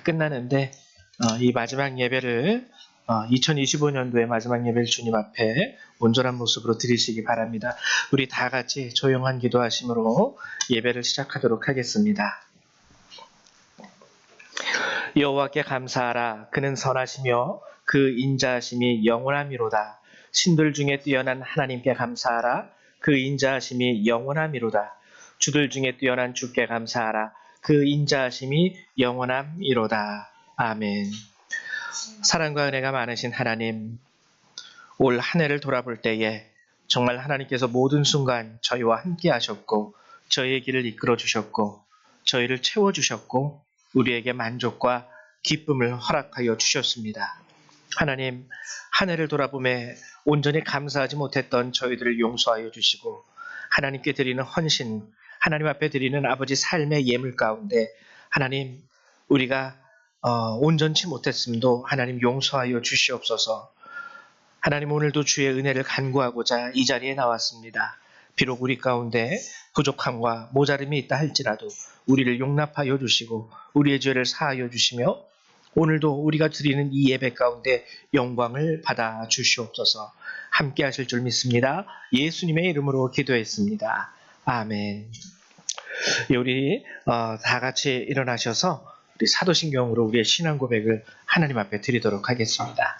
끝나는데 이 마지막 예배를 2025년도의 마지막 예배를 주님 앞에 온전한 모습으로 드리시기 바랍니다. 우리 다 같이 조용한 기도하심으로 예배를 시작하도록 하겠습니다. 여호와께 감사하라. 그는 선하시며 그 인자하심이 영원함이로다. 신들 중에 뛰어난 하나님께 감사하라. 그 인자하심이 영원함이로다. 주들 중에 뛰어난 주께 감사하라. 그 인자하심이 영원함이로다. 아멘. 사랑과 은혜가 많으신 하나님, 올 한 해를 돌아볼 때에 정말 하나님께서 모든 순간 저희와 함께 하셨고 저희의 길을 이끌어 주셨고 저희를 채워주셨고 우리에게 만족과 기쁨을 허락하여 주셨습니다. 하나님, 한 해를 돌아보며 온전히 감사하지 못했던 저희들을 용서하여 주시고 하나님께 드리는 헌신, 하나님 앞에 드리는 아버지 삶의 예물 가운데 하나님, 우리가 온전치 못했음도 하나님 용서하여 주시옵소서. 하나님, 오늘도 주의 은혜를 간구하고자 이 자리에 나왔습니다. 비록 우리 가운데 부족함과 모자름이 있다 할지라도 우리를 용납하여 주시고 우리의 죄를 사하여 주시며 오늘도 우리가 드리는 이 예배 가운데 영광을 받아 주시옵소서. 함께 하실 줄 믿습니다. 예수님의 이름으로 기도했습니다. 아멘. 우리 다 같이 일어나셔서 우리 사도신경으로 우리의 신앙 고백을 하나님 앞에 드리도록 하겠습니다.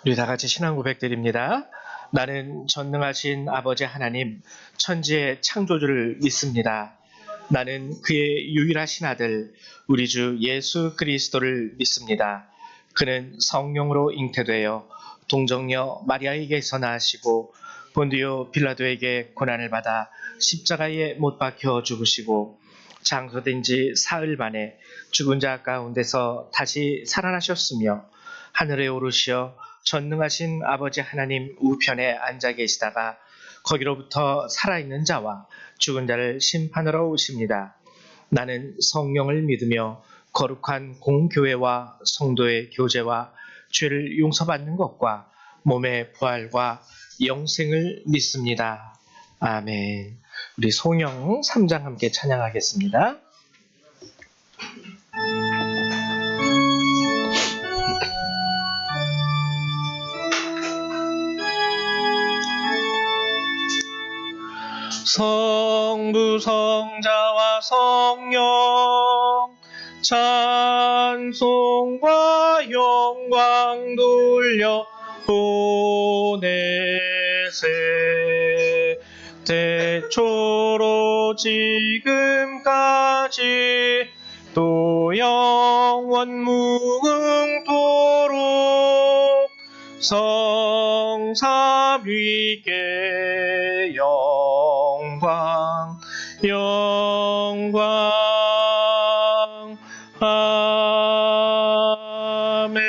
우리 다 같이 신앙 고백 드립니다. 나는 전능하신 아버지 하나님, 천지의 창조주를 믿습니다. 나는 그의 유일하신 아들, 우리 주 예수 그리스도를 믿습니다. 그는 성령으로 잉태되어 동정녀 마리아에게서 나시고 본디오 빌라도에게 고난을 받아 십자가에 못 박혀 죽으시고 장소된 지 사흘 만에 죽은 자 가운데서 다시 살아나셨으며 하늘에 오르시어 전능하신 아버지 하나님 우편에 앉아 계시다가 거기로부터 살아있는 자와 죽은 자를 심판하러 오십니다. 나는 성령을 믿으며 거룩한 공교회와 성도의 교제와 죄를 용서받는 것과 몸의 부활과 영생을 믿습니다. 아멘. 우리 송영 3장 함께 찬양하겠습니다. 성부 성자와 성령 찬송과 영광 돌려 보내세. 태초로 지금까지 또 영원 무궁토록 성삼위께 영광 아멘.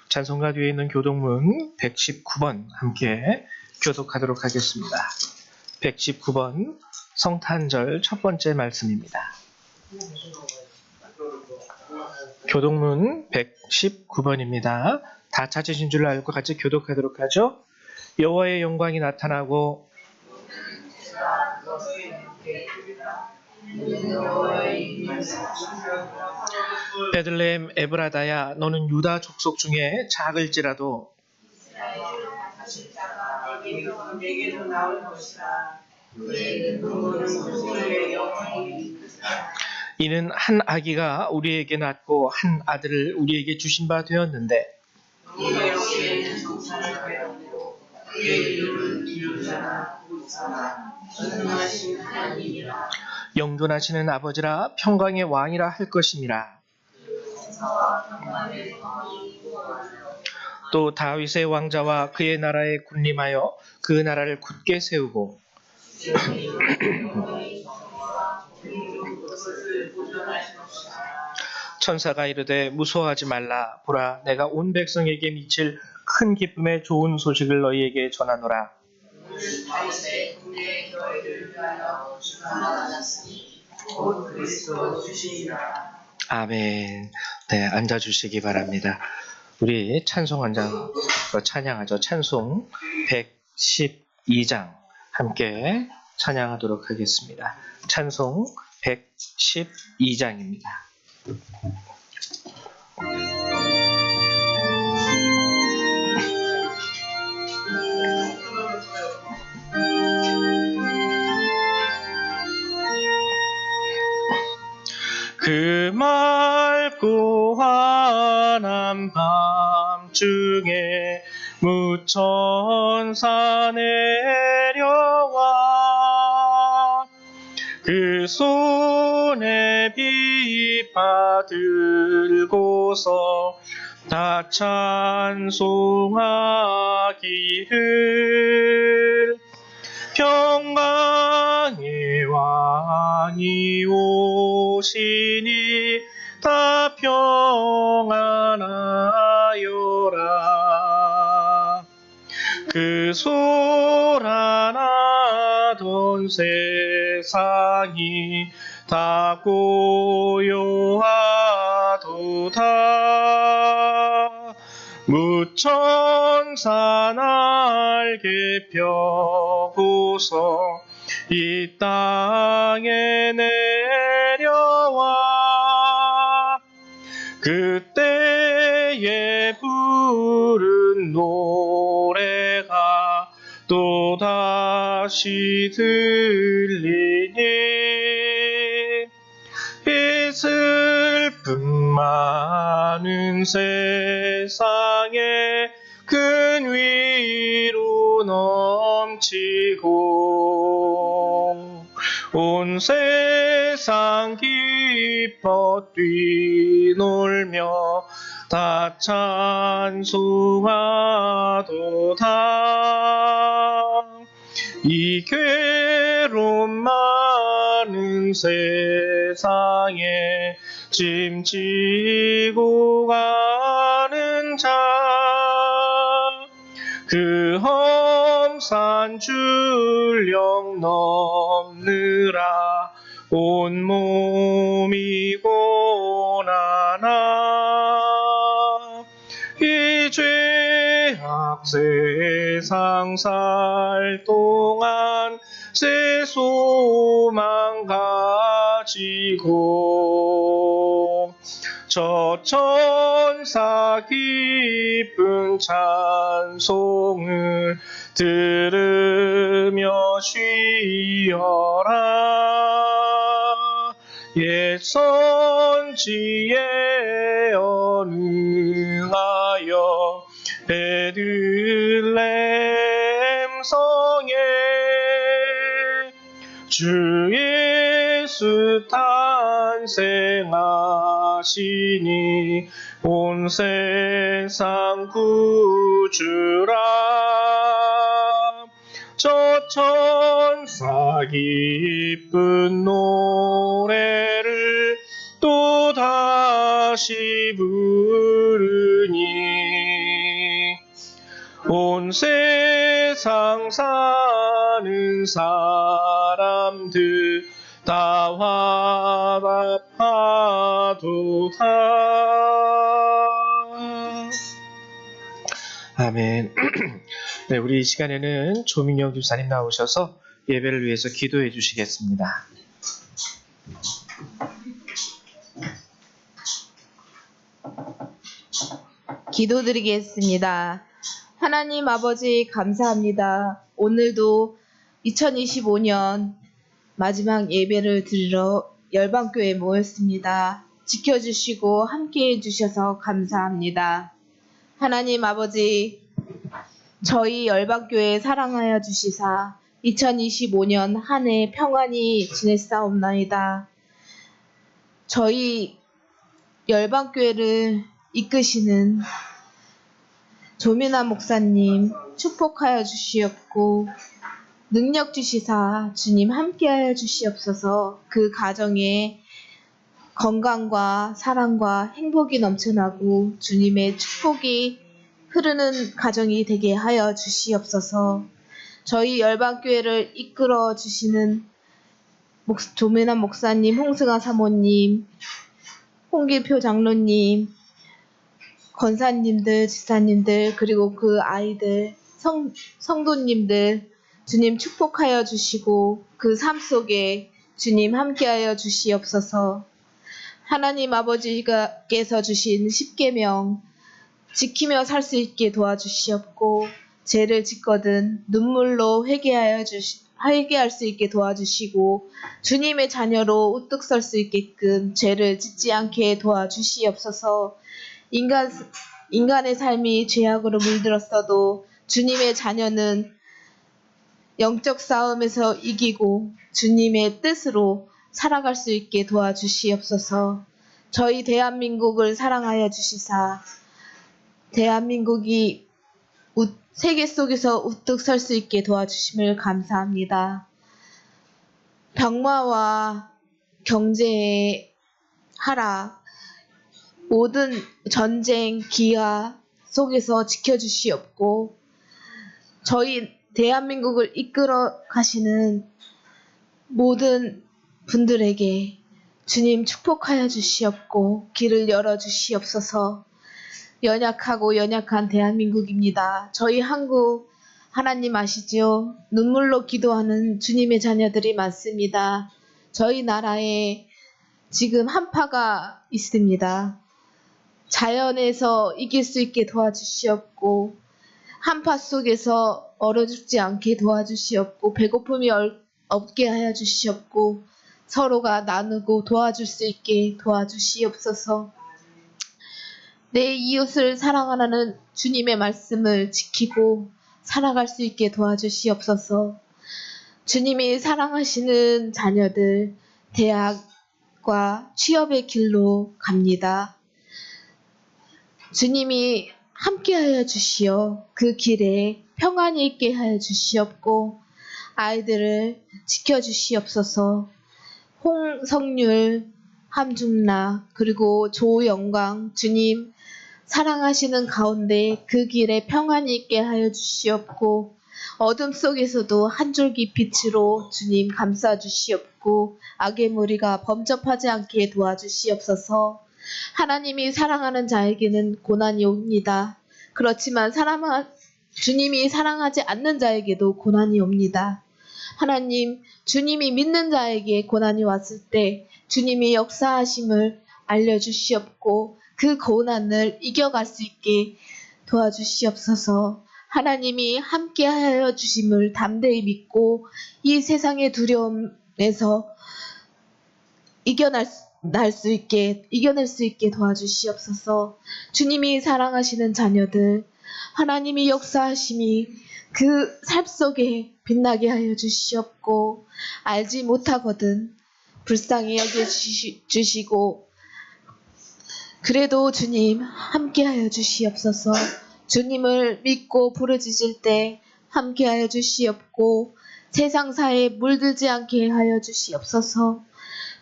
찬송가 뒤에 있는 교독문 119번 함께 교독하도록 하겠습니다. 119번 성탄절 첫 번째 말씀입니다. 교독문 119번입니다. 다 찾으신 줄 알고 같이 교독하도록 하죠. 여호와의 영광이 나타나고 베들레헴 에브라다야, 너는 유다 족속 중에 작을지라도 이는 한 아기가 우리에게 낳고 한 아들을 우리에게 주신 바 되었는데 영존하시는 아버지라 평강의 왕이라 할 것임이라. 또 다윗의 왕자와 그의 나라에 군림하여 그 나라를 굳게 세우고 천사가 이르되 무서워하지 말라. 보라, 내가 온 백성에게 미칠 큰 기쁨의 좋은 소식을 너희에게 전하노라. 아멘. 네, 앉아주시기 바랍니다. 우리 찬송 한 장 찬양하죠. 찬송 112장 함께 찬양하도록 하겠습니다. 찬송 112장입니다. 그 맑고 환한 밤중에 무천사 내려와 그 손에 비파 들고서 다 찬송하기를 평강의 왕이 오시니 다 평안하여라. 그 소란하던 세상이 다 고요하도다. 무천사 날개 펴고서 이 땅에 내려와 그때에 부른 노래가 또다시 들리니 이 슬픔 많은 세상에 큰 위로 넘치고 온 세상 기뻐 뛰놀며 다 찬송하도다. 이 괴로움 많은 세상에 짐지고 가는 자 그 험산 줄령 넘느라 온몸이 고난하 이 죄악 세상 살 동안 새 소망 가지고 저 천사 기쁜 찬송을 들으며 쉬어라. 옛 선지에 언능하여 베들레헴 성에 주 예수 탄생하시니 온 세상 구주라. 저 천사 기쁜 노래를 또다시 부르니 온 세상 사는 사람들 다 화답하도다. 아멘. 네, 우리 이 시간에는 조민영 교사님 나오셔서 예배를 위해서 기도해 주시겠습니다. 기도드리겠습니다. 하나님 아버지 감사합니다. 오늘도 2025년 마지막 예배를 드리러 열방교회에 모였습니다. 지켜주시고 함께해 주셔서 감사합니다. 하나님 아버지, 저희 열방교회 사랑하여 주시사 2025년 한 해 평안히 지냈사옵나이다. 저희 열방교회를 이끄시는 조민아 목사님 축복하여 주시옵고 능력 주시사 주님 함께하여 주시옵소서. 그 가정에 건강과 사랑과 행복이 넘쳐나고 주님의 축복이 흐르는 가정이 되게 하여 주시옵소서. 저희 열방교회를 이끌어 주시는 조민아 목사님, 홍승아 사모님, 홍길표 장로님, 권사님들, 지사님들, 그리고 그 아이들, 성도님들 주님 축복하여 주시고 그 삶 속에 주님 함께하여 주시옵소서. 하나님 아버지께서 주신 십계명 지키며 살 수 있게 도와주시옵고 죄를 짓거든 눈물로 회개할 수 있게 도와주시고 주님의 자녀로 우뚝 설 수 있게끔 죄를 짓지 않게 도와주시옵소서. 인간의 삶이 죄악으로 물들었어도 주님의 자녀는 영적 싸움에서 이기고 주님의 뜻으로 살아갈 수 있게 도와주시옵소서. 저희 대한민국을 사랑하여 주시사 대한민국이 세계 속에서 우뚝 설 수 있게 도와주심을 감사합니다. 병마와 경제의 하락, 모든 전쟁, 기아 속에서 지켜주시옵고 저희 대한민국을 이끌어 가시는 모든 분들에게 주님 축복하여 주시옵고 길을 열어 주시옵소서. 연약하고 연약한 대한민국입니다. 저희 한국 하나님 아시죠? 눈물로 기도하는 주님의 자녀들이 많습니다. 저희 나라에 지금 한파가 있습니다. 자연에서 이길 수 있게 도와주시옵고 한파 속에서 얼어 죽지 않게 도와주시옵고 배고픔이 없게 하여 주시옵고 서로가 나누고 도와줄 수 있게 도와주시옵소서. 내 이웃을 사랑하라는 주님의 말씀을 지키고 살아갈 수 있게 도와주시옵소서. 주님이 사랑하시는 자녀들 대학과 취업의 길로 갑니다. 주님이 함께하여 주시어 그 길에 평안이 있게 하여 주시옵고 아이들을 지켜주시옵소서. 홍성률, 함중나 그리고 조영광 주님 사랑하시는 가운데 그 길에 평안이 있게 하여 주시옵고 어둠 속에서도 한 줄기 빛으로 주님 감싸 주시옵고 악의 무리가 범접하지 않게 도와주시옵소서. 하나님이 사랑하는 자에게는 고난이 옵니다. 그렇지만 주님이 사랑하지 않는 자에게도 고난이 옵니다. 하나님, 주님이 믿는 자에게 고난이 왔을 때 주님이 역사하심을 알려주시옵고 그 고난을 이겨갈 수 있게 도와주시옵소서. 하나님이 함께하여 주심을 담대히 믿고 이 세상의 두려움에서 이겨낼 수 있게 도와주시옵소서. 주님이 사랑하시는 자녀들, 하나님이 역사하심이 그 삶 속에 빛나게 하여 주시옵고 알지 못하거든 불쌍히 여겨주시고 그래도 주님 함께하여 주시옵소서. 주님을 믿고 부르짖을 때 함께하여 주시옵고 세상사에 물들지 않게 하여 주시옵소서.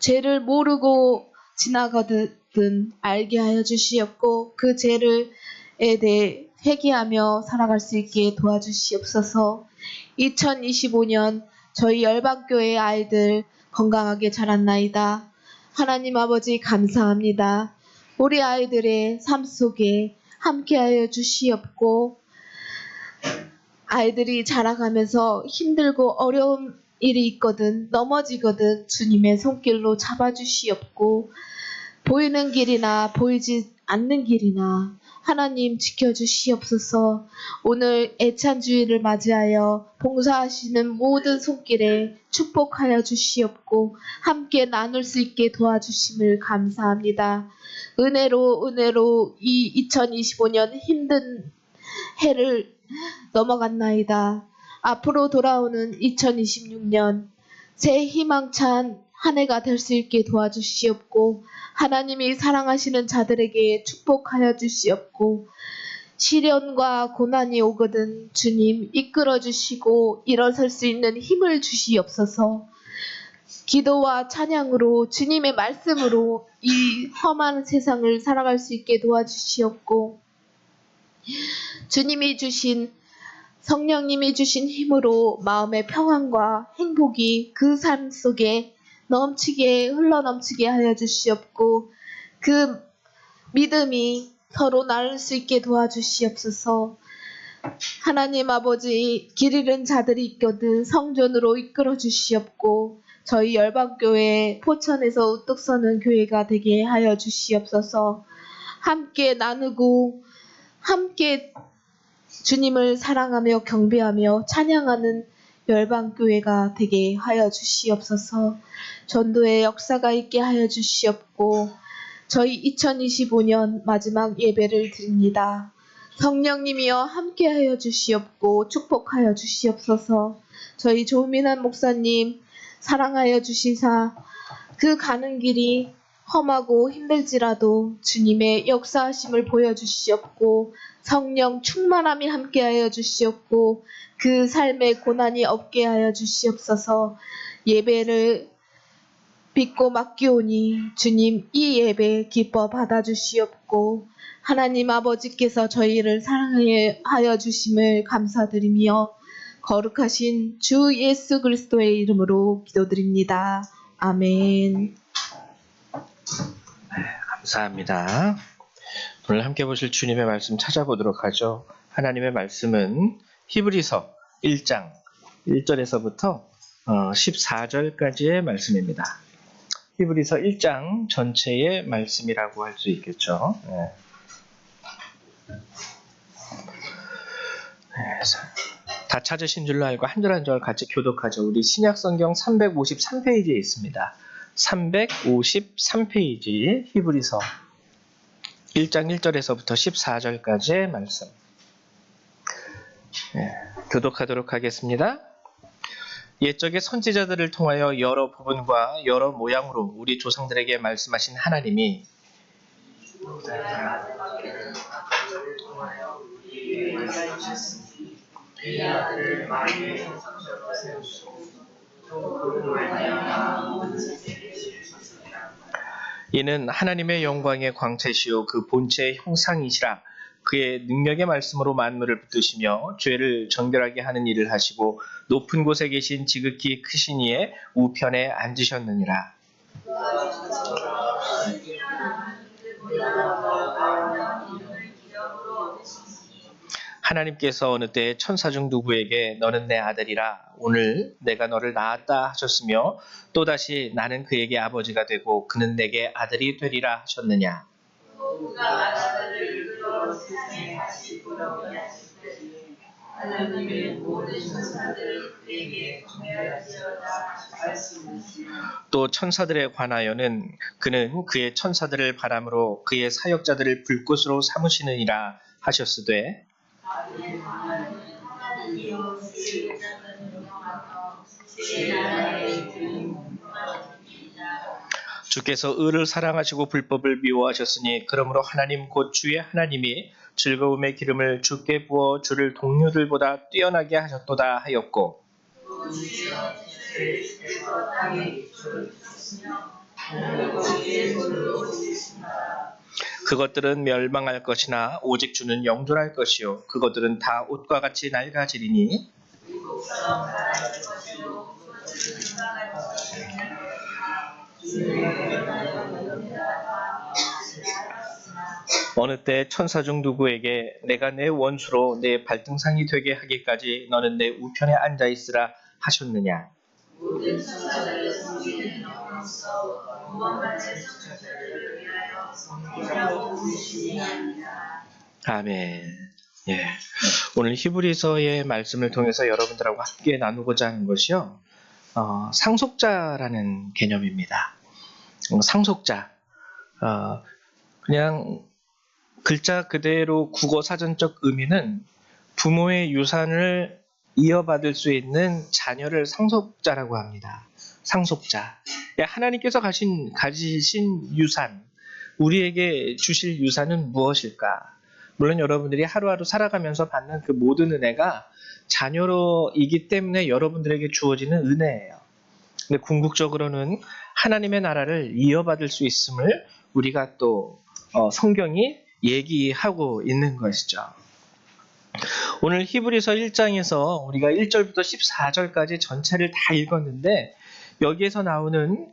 죄를 모르고 지나가든 알게 하여 주시옵고 그 죄에 대해 회개하며 살아갈 수 있게 도와주시옵소서. 2025년 저희 열방교회 아이들 건강하게 자랐나이다. 하나님 아버지 감사합니다. 우리 아이들의 삶 속에 함께하여 주시옵고 아이들이 자라가면서 힘들고 어려운 일이 있거든 넘어지거든 주님의 손길로 잡아주시옵고 보이는 길이나 보이지 않는 길이나 하나님 지켜주시옵소서. 오늘 애찬주의를 맞이하여 봉사하시는 모든 손길에 축복하여 주시옵고 함께 나눌 수 있게 도와주심을 감사합니다. 은혜로 이 2025년 힘든 해를 넘어갔나이다. 앞으로 돌아오는 2026년 새 희망찬 한 해가 될 수 있게 도와주시옵고 하나님이 사랑하시는 자들에게 축복하여 주시옵고 시련과 고난이 오거든 주님 이끌어 주시고 일어설 수 있는 힘을 주시옵소서. 기도와 찬양으로 주님의 말씀으로 이 험한 세상을 살아갈 수 있게 도와주시옵고 주님이 주신 성령님이 주신 힘으로 마음의 평안과 행복이 그 삶 속에 흘러넘치게 하여 주시옵고 그 믿음이 서로 나눌 수 있게 도와주시옵소서. 하나님 아버지, 길 잃은 자들이 있거든 성전으로 이끌어 주시옵고 저희 열방교회 포천에서 우뚝 서는 교회가 되게 하여 주시옵소서. 함께 나누고 함께 주님을 사랑하며 경배하며 찬양하는 열방교회가 되게 하여 주시옵소서. 전도의 역사가 있게 하여 주시옵고 저희 2025년 마지막 예배를 드립니다. 성령님이여 함께하여 주시옵고 축복하여 주시옵소서. 저희 조민한 목사님 사랑하여 주시사 그 가는 길이 험하고 힘들지라도 주님의 역사하심을 보여주시옵고 성령 충만함이 함께하여 주시옵고 그 삶에 고난이 없게 하여 주시옵소서. 예배를 믿고 맡기오니 주님 이 예배 기뻐 받아주시옵고 하나님 아버지께서 저희를 사랑하여 주심을 감사드리며 거룩하신 주 예수 그리스도의 이름으로 기도드립니다. 아멘. 감사합니다. 오늘 함께 보실 주님의 말씀 찾아보도록 하죠. 하나님의 말씀은 히브리서 1장 1절에서부터 14절까지의 말씀입니다. 히브리서 1장 전체의 말씀이라고 할 수 있겠죠. 다 찾으신 줄로 알고 한 절 한 절 같이 교독하죠. 우리 신약성경 353페이지에 있습니다. 353페이지 히브리서 1장 1절에서부터 14절까지의 말씀. 교독하도록 하겠습니다. 옛적의 선지자들을 통하여 여러 부분과 여러 모양으로 우리 조상들에게 말씀하신 하나님이 이는 하나님의 영광의 광채시요 그 본체의 형상이시라. 그의 능력의 말씀으로 만물을 붙드시며 죄를 정결하게 하는 일을 하시고 높은 곳에 계신 지극히 크신 이의 우편에 앉으셨느니라. 하나님께서 어느 때 천사 중 누구에게 너는 내 아들이라 오늘 내가 너를 낳았다 하셨으며 또다시 나는 그에게 아버지가 되고 그는 내게 아들이 되리라 하셨느냐. 또 천사들에 관하여는 그는 그의 천사들을 바람으로 그의 사역자들을 불꽃으로 삼으시느니라 하셨으되 주께서 의를 사랑하시고 불법을 미워하셨으니 그러므로 하나님 곧 주의 하나님이 즐거움의 기름을 주께 부어 주를 동료들보다 뛰어나게 하셨도다 하였고 그것들은 멸망할 것이나 오직 주는 영존할 것이요 그것들은 다 옷과 같이 낡아지리니 어느 때 천사 중 누구에게 내가 내 원수로 내 발등상이 되게 하기까지 너는 내 우편에 앉아 있으라 하셨느냐. 아멘. 예. 오늘 히브리서의 말씀을 통해서 여러분들하고 함께 나누고자 하는 것이요. 상속자라는 개념입니다. 상속자. 그냥 글자 그대로 국어 사전적 의미는 부모의 유산을 이어받을 수 있는 자녀를 상속자라고 합니다. 상속자. 하나님께서 가지신 유산, 우리에게 주실 유산은 무엇일까? 물론 여러분들이 하루하루 살아가면서 받는 그 모든 은혜가 자녀로이기 때문에 여러분들에게 주어지는 은혜예요. 근데 궁극적으로는 하나님의 나라를 이어받을 수 있음을 우리가 또 성경이 얘기하고 있는 것이죠. 오늘 히브리서 1장에서 우리가 1절부터 14절까지 전체를 다 읽었는데 여기에서 나오는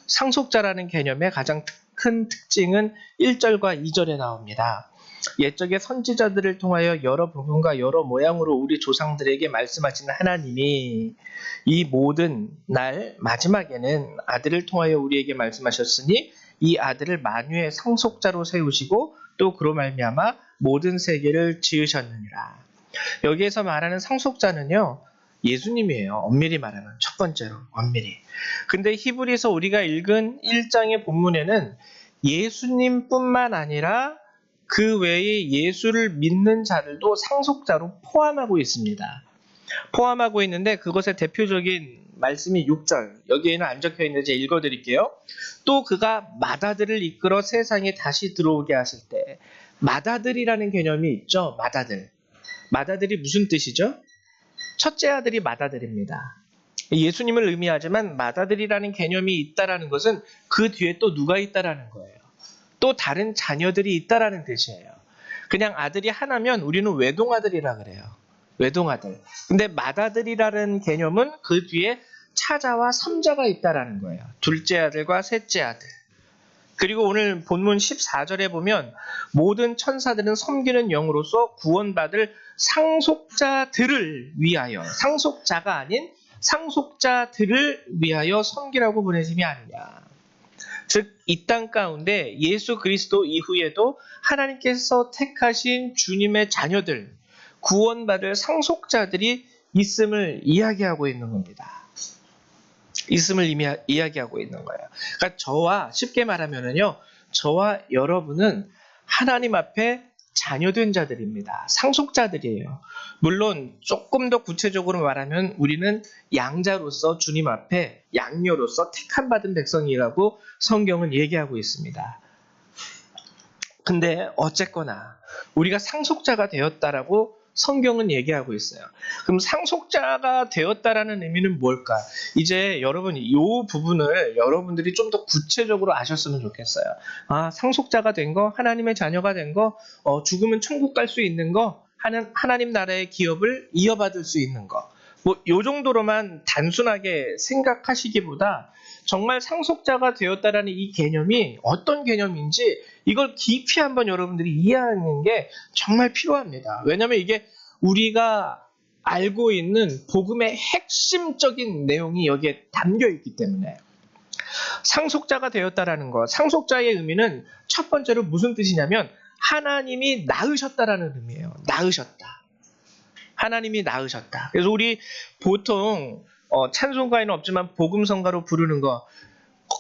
상속자라는 개념의 가장 큰 특징은 1절과 2절에 나옵니다. 옛적의 선지자들을 통하여 여러 부분과 여러 모양으로 우리 조상들에게 말씀하시는 하나님이 이 모든 날 마지막에는 아들을 통하여 우리에게 말씀하셨으니 이 아들을 만유의 상속자로 세우시고 또 그로 말미암아 모든 세계를 지으셨느니라. 여기에서 말하는 상속자는요, 예수님이에요. 엄밀히 말하면 첫 번째로 엄밀히. 근데 히브리서 우리가 읽은 1장의 본문에는 예수님뿐만 아니라 그 외에 예수를 믿는 자들도 상속자로 포함하고 있습니다. 포함하고 있는데 그것의 대표적인 말씀이 6절. 여기에는 안 적혀 있는지 읽어드릴게요. 또 그가 맏아들을 이끌어 세상에 다시 들어오게 하실 때, 맏아들이라는 개념이 있죠. 맏아들. 맏아들이 무슨 뜻이죠? 첫째 아들이 맏아들입니다. 예수님을 의미하지만 맏아들이라는 개념이 있다라는 것은 그 뒤에 또 누가 있다라는 거예요. 또 다른 자녀들이 있다라는 뜻이에요. 그냥 아들이 하나면 우리는 외동아들이라 그래요. 외동아들. 근데 맏아들이라는 개념은 그 뒤에 차자와 삼자가 있다라는 거예요. 둘째 아들과 셋째 아들. 그리고 오늘 본문 14절에 보면 모든 천사들은 섬기는 영으로서 구원받을 상속자들을 위하여, 상속자가 아닌 상속자들을 위하여 섬기라고 보내심이 아니냐. 즉, 이 땅 가운데 예수 그리스도 이후에도 하나님께서 택하신 주님의 자녀들, 구원받을 상속자들이 있음을 이야기하고 있는 겁니다. 있음을 이야기하고 있는 거예요. 그러니까 저와 쉽게 말하면은요, 저와 여러분은 하나님 앞에 자녀된 자들입니다. 상속자들이에요. 물론 조금 더 구체적으로 말하면 우리는 양자로서 주님 앞에 양녀로서 택함 받은 백성이라고 성경은 얘기하고 있습니다. 근데 어쨌거나 우리가 상속자가 되었다라고 성경은 얘기하고 있어요. 그럼 상속자가 되었다라는 의미는 뭘까? 이제 여러분 이 부분을 여러분들이 좀 더 구체적으로 아셨으면 좋겠어요. 아, 상속자가 된 거, 하나님의 자녀가 된 거, 죽으면 천국 갈 수 있는 거, 하나님 나라의 기업을 이어받을 수 있는 거. 뭐 요 정도로만 단순하게 생각하시기보다 정말 상속자가 되었다라는 이 개념이 어떤 개념인지 이걸 깊이 한번 여러분들이 이해하는 게 정말 필요합니다. 왜냐하면 이게 우리가 알고 있는 복음의 핵심적인 내용이 여기에 담겨 있기 때문에. 상속자가 되었다라는 것, 상속자의 의미는 첫 번째로 무슨 뜻이냐면 하나님이 낳으셨다라는 의미예요. 낳으셨다. 하나님이 낳으셨다. 그래서 우리 보통 찬송가에는 없지만 복음성가로 부르는 거,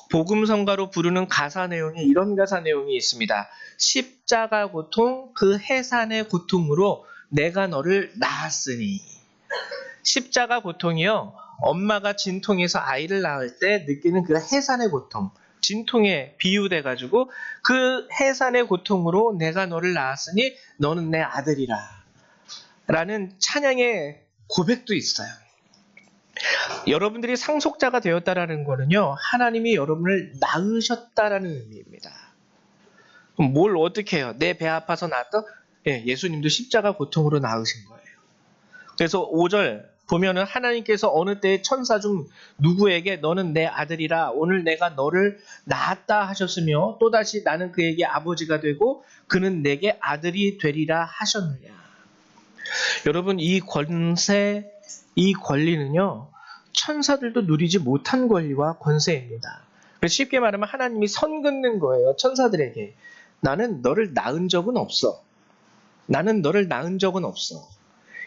복음성가로 부르는 가사 내용이 이런 가사 내용이 있습니다. 십자가 고통, 그 해산의 고통으로 내가 너를 낳았으니. 십자가 고통이요, 엄마가 진통에서 아이를 낳을 때 느끼는 그 해산의 고통, 진통에 비유돼가지고 그 해산의 고통으로 내가 너를 낳았으니 너는 내 아들이라 라는 찬양의 고백도 있어요. 여러분들이 상속자가 되었다라는 거는요, 하나님이 여러분을 낳으셨다라는 의미입니다. 그럼 뭘 어떻게 해요? 내 배 아파서 낳았다? 예, 예수님도 십자가 고통으로 낳으신 거예요. 그래서 5절 보면은 하나님께서 어느 때에 천사 중 누구에게 너는 내 아들이라 오늘 내가 너를 낳았다 하셨으며 또다시 나는 그에게 아버지가 되고 그는 내게 아들이 되리라 하셨느냐. 여러분, 이 권세, 이 권리는요, 천사들도 누리지 못한 권리와 권세입니다. 그래서 쉽게 말하면 하나님이 선 긋는 거예요, 천사들에게. 나는 너를 낳은 적은 없어. 나는 너를 낳은 적은 없어.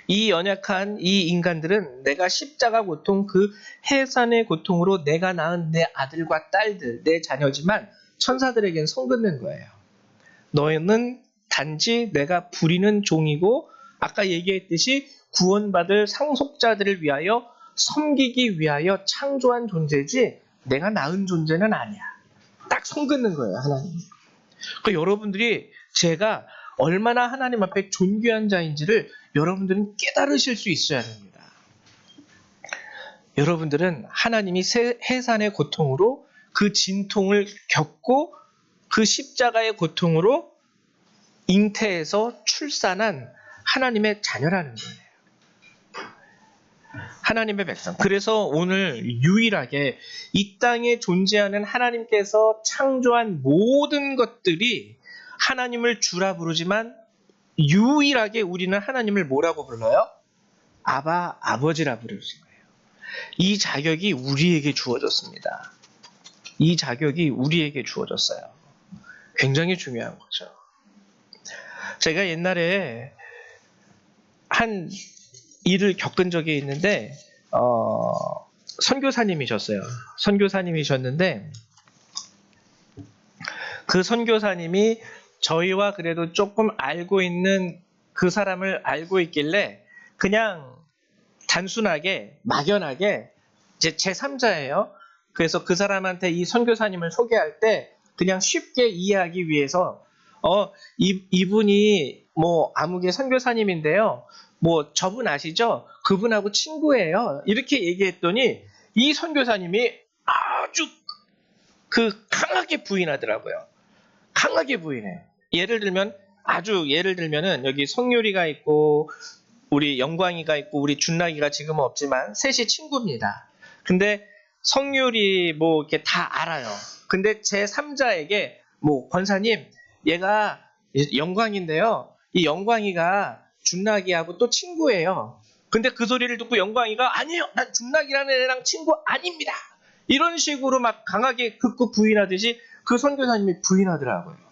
이 연약한 이 인간들은 내가 십자가 고통, 그 해산의 고통으로 내가 낳은 내 아들과 딸들, 내 자녀지만 천사들에겐 선 긋는 거예요. 너는 단지 내가 부리는 종이고 아까 얘기했듯이 구원받을 상속자들을 위하여 섬기기 위하여 창조한 존재지 내가 낳은 존재는 아니야. 딱 선 긋는 거예요, 하나님. 그러니까 여러분들이 제가 얼마나 하나님 앞에 존귀한 자인지를 여러분들은 깨달으실 수 있어야 됩니다. 여러분들은 하나님이 해산의 고통으로 그 진통을 겪고 그 십자가의 고통으로 잉태해서 출산한 하나님의 자녀라는 거예요. 하나님의 백성. 그래서 오늘 유일하게 이 땅에 존재하는 하나님께서 창조한 모든 것들이 하나님을 주라 부르지만 유일하게 우리는 하나님을 뭐라고 불러요? 아바, 아버지라 부르는 거예요. 이 자격이 우리에게 주어졌습니다. 이 자격이 우리에게 주어졌어요. 굉장히 중요한 거죠. 제가 옛날에 한 일을 겪은 적이 있는데 선교사님이셨어요. 선교사님이셨는데 그 선교사님이 저희와 그래도 조금 알고 있는 그 사람을 알고 있길래 그냥 단순하게 막연하게 제3자예요. 그래서 그 사람한테 이 선교사님을 소개할 때 그냥 쉽게 이해하기 위해서 이분이 뭐 아무개 선교사님인데요. 뭐 저분 아시죠? 그분하고 친구예요. 이렇게 얘기했더니 이 선교사님이 아주 강하게 부인하더라고요. 강하게 부인해요. 예를 들면은 여기 성유리가 있고 우리 영광이가 있고 우리 준락이가 지금은 없지만 셋이 친구입니다. 근데 성유리 뭐 이렇게 다 알아요. 근데 제 3자에게 뭐 권사님 얘가 영광인데요. 이 영광이가 준락이하고 또 친구예요. 근데 그 소리를 듣고 영광이가 아니에요. 난 준락이라는 애랑 친구 아닙니다. 이런 식으로 막 강하게 극구 부인하듯이 그 선교사님이 부인하더라고요.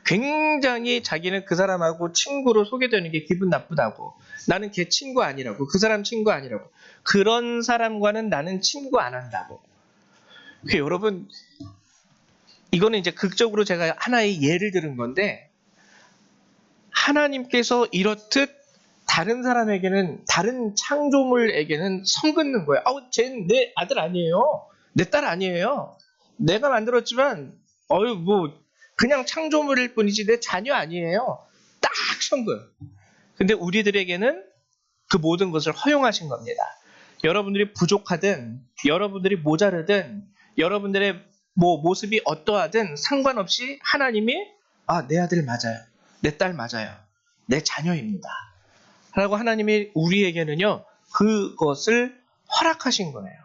굉장히 자기는 그 사람하고 친구로 소개되는 게 기분 나쁘다고. 나는 걔 친구 아니라고. 그 사람 친구 아니라고. 그런 사람과는 나는 친구 안 한다고. 여러분, 이거는 이제 극적으로 제가 하나의 예를 들은 건데 하나님께서 이렇듯 다른 사람에게는 다른 창조물에게는 선 긋는 거예요. 쟤는 내 아들 아니에요. 내 딸 아니에요. 내가 만들었지만 그냥 창조물일 뿐이지 내 자녀 아니에요. 딱 선거예요. 근데 우리들에게는 그 모든 것을 허용하신 겁니다. 여러분들이 부족하든 여러분들이 모자르든 여러분들의 모습이 어떠하든 상관없이 하나님이 내 아들 맞아요. 내 딸 맞아요. 내 자녀입니다. 라고 하나님이 우리에게는요. 그것을 허락하신 거예요.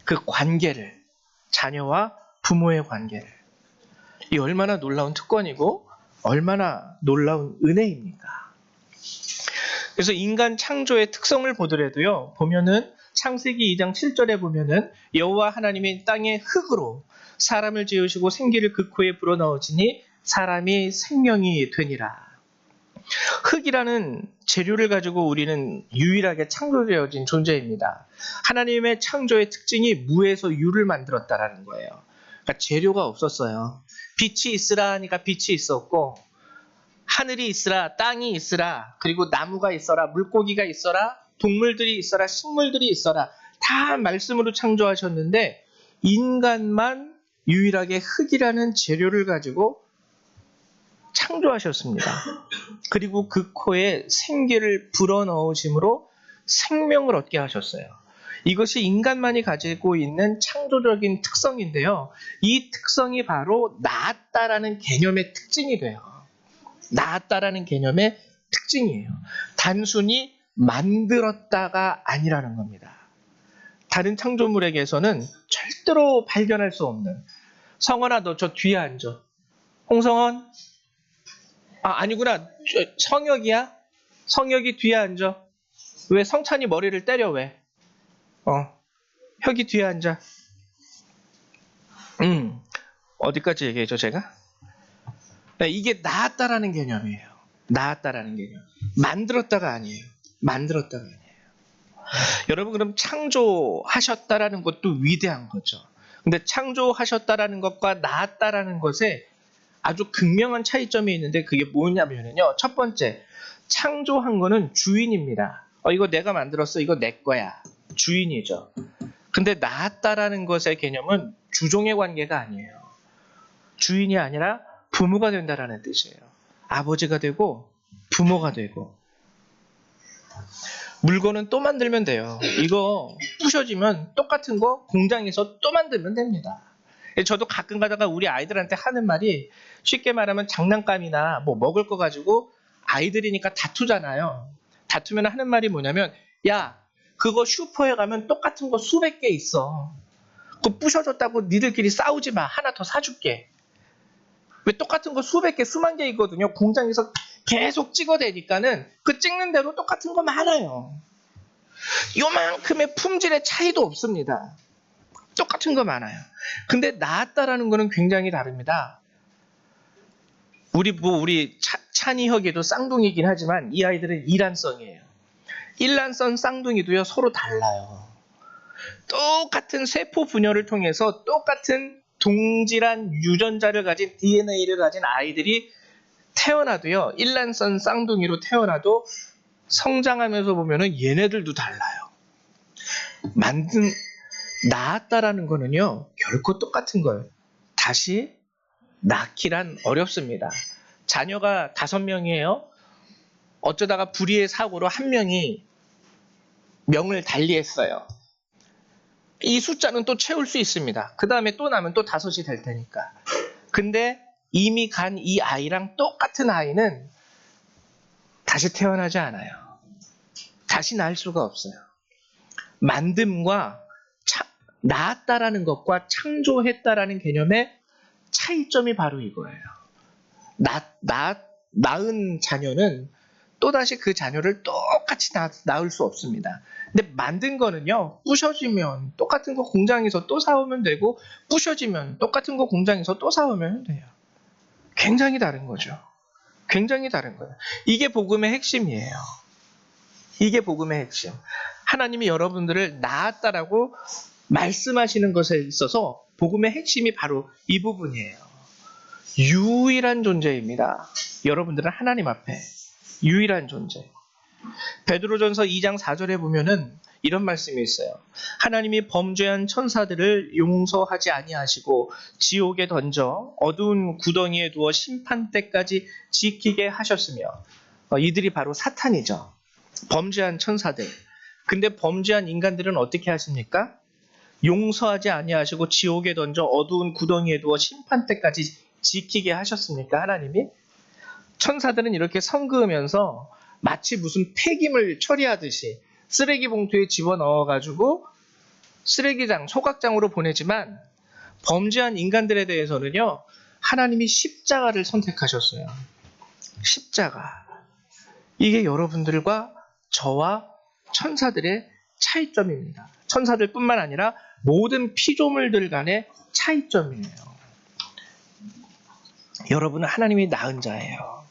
그 관계를. 자녀와 부모의 관계를. 이 얼마나 놀라운 특권이고 얼마나 놀라운 은혜입니까? 그래서 인간 창조의 특성을 보더라도요. 보면은 창세기 2장 7절에 보면은 여호와 하나님이 땅의 흙으로 사람을 지으시고 생기를 그 코에 불어넣으시니 사람이 생명이 되니라. 흙이라는 재료를 가지고 우리는 유일하게 창조되어진 존재입니다. 하나님의 창조의 특징이 무에서 유를 만들었다라는 거예요. 그러니까 재료가 없었어요. 빛이 있으라 하니까 빛이 있었고 하늘이 있으라, 땅이 있으라, 그리고 나무가 있어라, 물고기가 있어라, 동물들이 있어라, 식물들이 있어라. 다 말씀으로 창조하셨는데 인간만 유일하게 흙이라는 재료를 가지고 창조하셨습니다. 그리고 그 코에 생기를 불어넣으심으로 생명을 얻게 하셨어요. 이것이 인간만이 가지고 있는 창조적인 특성인데요. 이 특성이 바로 나았다라는 개념의 특징이 돼요. 나았다라는 개념의 특징이에요. 단순히 만들었다가 아니라는 겁니다. 다른 창조물에게서는 절대로 발견할 수 없는. 성원아, 너 저 뒤에 앉아. 홍성원? 아니구나. 성혁이야? 성혁이 뒤에 앉아. 왜 성찬이 머리를 때려 왜? 혁이 뒤에 앉아. 어디까지 얘기해줘 제가? 네, 이게 나았다라는 개념이에요. 나았다라는 개념. 만들었다가 아니에요. 만들었다가 아니에요. 여러분 그럼 창조하셨다라는 것도 위대한 거죠. 근데 창조하셨다라는 것과 나았다라는 것에 아주 극명한 차이점이 있는데 그게 뭐냐면요. 첫 번째, 창조한 거는 주인입니다. 이거 내가 만들었어. 이거 내 거야. 주인이죠. 근데 나았다라는 것의 개념은 주종의 관계가 아니에요. 주인이 아니라 부모가 된다라는 뜻이에요. 아버지가 되고 부모가 되고. 물건은 또 만들면 돼요. 이거 부셔지면 똑같은 거 공장에서 또 만들면 됩니다. 저도 가끔 가다가 우리 아이들한테 하는 말이 쉽게 말하면 장난감이나 뭐 먹을 거 가지고 아이들이니까 다투잖아요. 다투면 하는 말이 뭐냐면 야 그거 슈퍼에 가면 똑같은 거 수백 개 있어. 그거 부셔졌다고 니들끼리 싸우지 마. 하나 더 사줄게. 왜 똑같은 거 수백 개 수만 개 있거든요. 공장에서 계속 찍어대니까는 그 찍는 대로 똑같은 거 많아요. 요만큼의 품질의 차이도 없습니다. 똑같은 거 많아요. 근데 나았다라는 거는 굉장히 다릅니다. 우리 찬이혁이도 쌍둥이긴 하지만 이 아이들은 이란성이에요. 일란성 쌍둥이도요 서로 달라요. 똑같은 세포 분열을 통해서 똑같은 동질한 유전자를 가진 DNA를 가진 아이들이 태어나도요 일란성 쌍둥이로 태어나도 성장하면서 보면은 얘네들도 달라요. 낳았다라는 거는요 결코 똑같은 거예요. 다시 낳기란 어렵습니다. 자녀가 5명이에요. 어쩌다가 불의의 사고로 한 명이 명을 달리했어요. 이 숫자는 또 채울 수 있습니다. 그 다음에 또 나면 또 5이 될 테니까. 근데 이미 간 이 아이랑 똑같은 아이는 다시 태어나지 않아요. 다시 낳을 수가 없어요. 만듦과 낳았다라는 것과 창조했다라는 개념의 차이점이 바로 이거예요. 낳은 자녀는 또다시 그 자녀를 똑같이 낳을 수 없습니다. 근데 만든 거는요, 부셔지면 똑같은 거 공장에서 또 사오면 되고, 부셔지면 똑같은 거 공장에서 또 사오면 돼요. 굉장히 다른 거죠. 굉장히 다른 거예요. 이게 복음의 핵심이에요. 이게 복음의 핵심. 하나님이 여러분들을 낳았다라고 말씀하시는 것에 있어서 복음의 핵심이 바로 이 부분이에요. 유일한 존재입니다. 여러분들은 하나님 앞에 유일한 존재. 베드로전서 2장 4절에 보면은 이런 말씀이 있어요. 하나님이 범죄한 천사들을 용서하지 아니하시고 지옥에 던져 어두운 구덩이에 두어 심판 때까지 지키게 하셨으며 이들이 바로 사탄이죠. 범죄한 천사들. 근데 범죄한 인간들은 어떻게 하십니까? 용서하지 아니하시고 지옥에 던져 어두운 구덩이에 두어 심판 때까지 지키게 하셨습니까? 하나님이? 천사들은 이렇게 성그으면서 마치 무슨 폐기물 처리하듯이 쓰레기 봉투에 집어넣어가지고 쓰레기장, 소각장으로 보내지만 범죄한 인간들에 대해서는요, 하나님이 십자가를 선택하셨어요. 십자가. 이게 여러분들과 저와 천사들의 차이점입니다. 천사들뿐만 아니라 모든 피조물들 간의 차이점이에요. 여러분은 하나님이 낳은 자예요.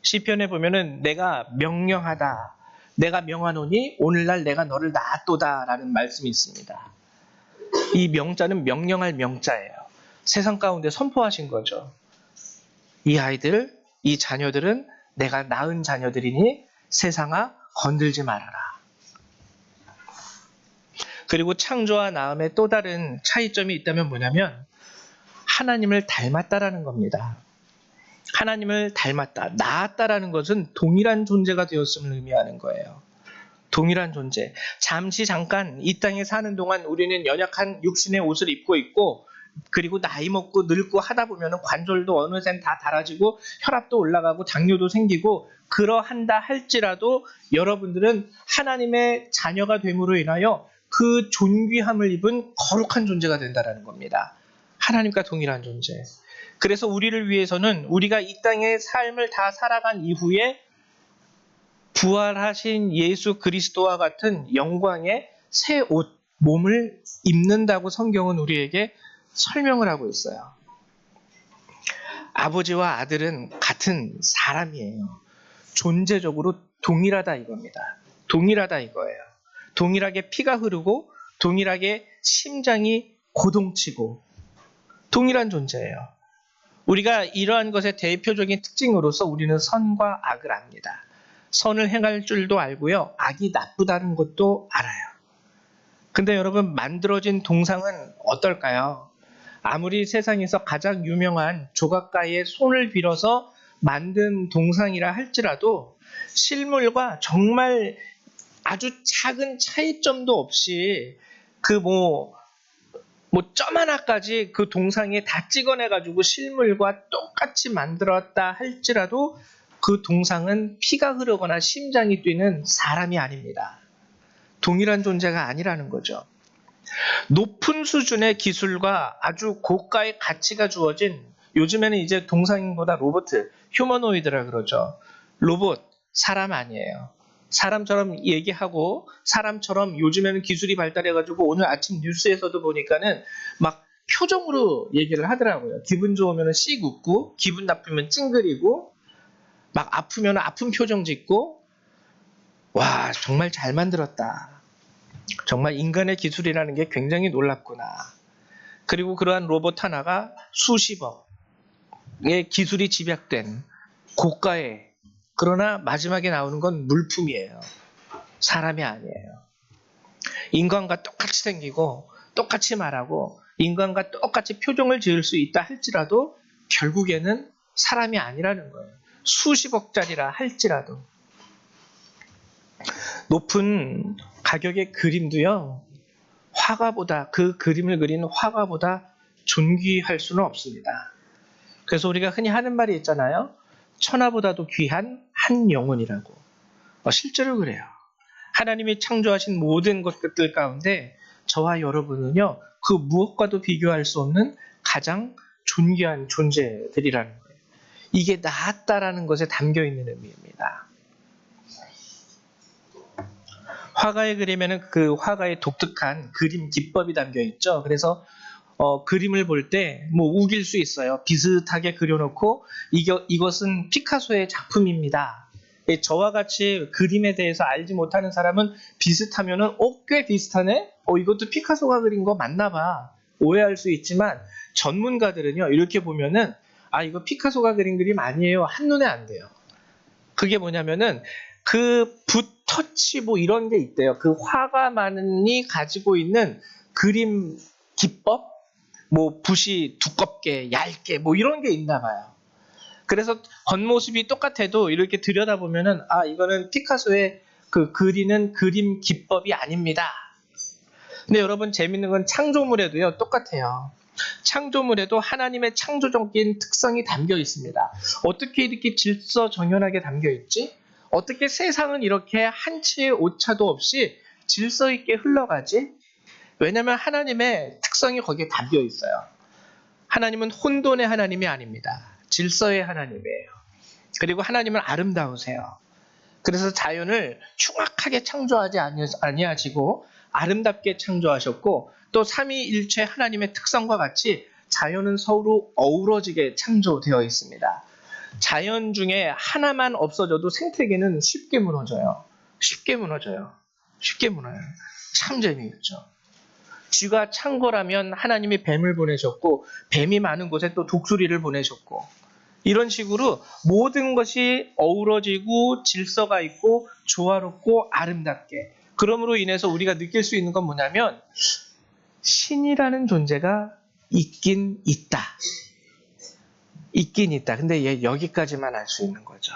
시편에 보면은 내가 명령하다. 내가 명하노니 오늘날 내가 너를 낳았도다 라는 말씀이 있습니다. 이 명자는 명령할 명자예요. 세상 가운데 선포하신 거죠. 이 아이들, 이 자녀들은 내가 낳은 자녀들이니 세상아 건들지 말아라. 그리고 창조와 낳음의 또 다른 차이점이 있다면 뭐냐면 하나님을 닮았다라는 겁니다. 하나님을 닮았다, 낳았다라는 것은 동일한 존재가 되었음을 의미하는 거예요. 동일한 존재. 잠깐 이 땅에 사는 동안 우리는 연약한 육신의 옷을 입고 있고 그리고 나이 먹고 늙고 하다 보면 관절도 어느샌 다 닳아지고 혈압도 올라가고 당뇨도 생기고 그러한다 할지라도 여러분들은 하나님의 자녀가 됨으로 인하여 그 존귀함을 입은 거룩한 존재가 된다는 겁니다. 하나님과 동일한 존재. 그래서 우리를 위해서는 우리가 이 땅의 삶을 다 살아간 이후에 부활하신 예수 그리스도와 같은 영광의 새 옷, 몸을 입는다고 성경은 우리에게 설명을 하고 있어요. 아버지와 아들은 같은 사람이에요. 존재적으로 동일하다 이겁니다. 동일하다 이거예요. 동일하게 피가 흐르고 동일하게 심장이 고동치고 동일한 존재예요. 우리가 이러한 것의 대표적인 특징으로서 우리는 선과 악을 압니다. 선을 행할 줄도 알고요. 악이 나쁘다는 것도 알아요. 근데 여러분 만들어진 동상은 어떨까요? 아무리 세상에서 가장 유명한 조각가의 손을 빌어서 만든 동상이라 할지라도 실물과 정말 아주 작은 차이점도 없이 그 점 하나까지 그 동상에 다 찍어내가지고 실물과 똑같이 만들었다 할지라도 그 동상은 피가 흐르거나 심장이 뛰는 사람이 아닙니다. 동일한 존재가 아니라는 거죠. 높은 수준의 기술과 아주 고가의 가치가 주어진 요즘에는 이제 동상보다 로봇, 휴머노이드라 그러죠. 로봇, 사람 아니에요. 사람처럼 얘기하고 사람처럼 요즘에는 기술이 발달해가지고 오늘 아침 뉴스에서도 보니까는 막 표정으로 얘기를 하더라고요. 기분 좋으면 씩 웃고 기분 나쁘면 찡그리고 막 아프면 아픈 표정 짓고 와 정말 잘 만들었다. 정말 인간의 기술이라는 게 굉장히 놀랍구나. 그리고 그러한 로봇 하나가 수십억의 기술이 집약된 고가의 그러나 마지막에 나오는 건 물품이에요. 사람이 아니에요. 인간과 똑같이 생기고 똑같이 말하고 인간과 똑같이 표정을 지을 수 있다 할지라도 결국에는 사람이 아니라는 거예요. 수십억짜리라 할지라도. 높은 가격의 그림도요. 화가보다 그 그림을 그린 화가보다 존귀할 수는 없습니다. 그래서 우리가 흔히 하는 말이 있잖아요. 천하보다도 귀한 한 영혼이라고. 실제로 그래요. 하나님이 창조하신 모든 것들 가운데 저와 여러분은요. 그 무엇과도 비교할 수 없는 가장 존귀한 존재들이라는 거예요. 이게 나았다라는 것에 담겨있는 의미입니다. 화가의 그림에는 그 화가의 독특한 그림 기법이 담겨 있죠. 그래서 그림을 볼 때 뭐 우길 수 있어요. 비슷하게 그려놓고 이것은 피카소의 작품입니다. 저와 같이 그림에 대해서 알지 못하는 사람은 비슷하면은 꽤 비슷하네? 이것도 피카소가 그린 거 맞나 봐. 오해할 수 있지만 전문가들은요. 이렇게 보면은 이거 피카소가 그린 그림 아니에요. 한눈에 안 돼요. 그게 뭐냐면은 그 붓 터치 뭐 이런 게 있대요. 그 화가만이 가지고 있는 그림 기법, 뭐 붓이 두껍게, 얇게 뭐 이런 게 있나 봐요. 그래서 겉모습이 똑같아도 이렇게 들여다보면은 이거는 피카소의 그 그리는 그림 기법이 아닙니다. 근데 여러분 재밌는 건 창조물에도요 똑같아요. 창조물에도 하나님의 창조적인 특성이 담겨 있습니다. 어떻게 이렇게 질서정연하게 담겨 있지? 어떻게 세상은 이렇게 한치의 오차도 없이 질서 있게 흘러가지? 왜냐하면 하나님의 특성이 거기에 담겨 있어요. 하나님은 혼돈의 하나님이 아닙니다. 질서의 하나님이에요. 그리고 하나님은 아름다우세요. 그래서 자연을 흉악하게 창조하지 아니하시고 아름답게 창조하셨고 또 삼위일체 하나님의 특성과 같이 자연은 서로 어우러지게 창조되어 있습니다. 자연 중에 하나만 없어져도 생태계는 쉽게 무너져요. 쉽게 무너져요. 쉽게 무너져요. 참 재미있죠. 쥐가 찬 거라면 하나님이 뱀을 보내셨고 뱀이 많은 곳에 또 독수리를 보내셨고 이런 식으로 모든 것이 어우러지고 질서가 있고 조화롭고 아름답게 그러므로 인해서 우리가 느낄 수 있는 건 뭐냐면 신이라는 존재가 있긴 있다. 있긴 있다. 근데 얘 여기까지만 알 수 있는 거죠.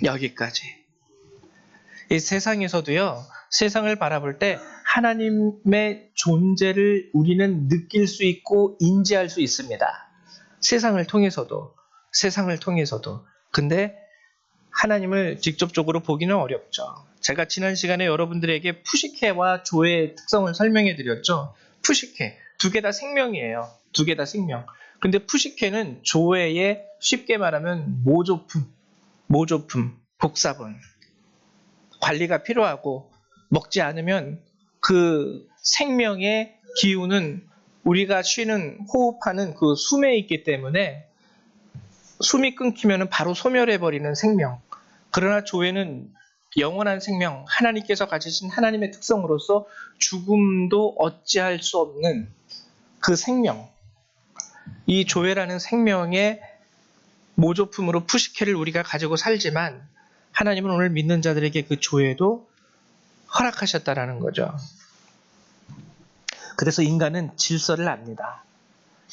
여기까지. 이 세상에서도요. 세상을 바라볼 때 하나님의 존재를 우리는 느낄 수 있고 인지할 수 있습니다. 세상을 통해서도. 근데 하나님을 직접적으로 보기는 어렵죠. 제가 지난 시간에 여러분들에게 푸시케와 조의 특성을 설명해 드렸죠. 푸시케, 두 개 다 생명이에요. 두 개 다 생명. 근데 푸시케는 조의 쉽게 말하면 모조품, 복사본. 관리가 필요하고 먹지 않으면 그 생명의 기운은 우리가 쉬는 호흡하는 그 숨에 있기 때문에 숨이 끊기면 바로 소멸해버리는 생명. 그러나 조회는 영원한 생명, 하나님께서 가지신 하나님의 특성으로서 죽음도 어찌할 수 없는 그 생명. 이 조회라는 생명의 모조품으로 푸시케를 우리가 가지고 살지만 하나님은 오늘 믿는 자들에게 그 조회도 허락하셨다라는 거죠. 그래서 인간은 질서를 압니다.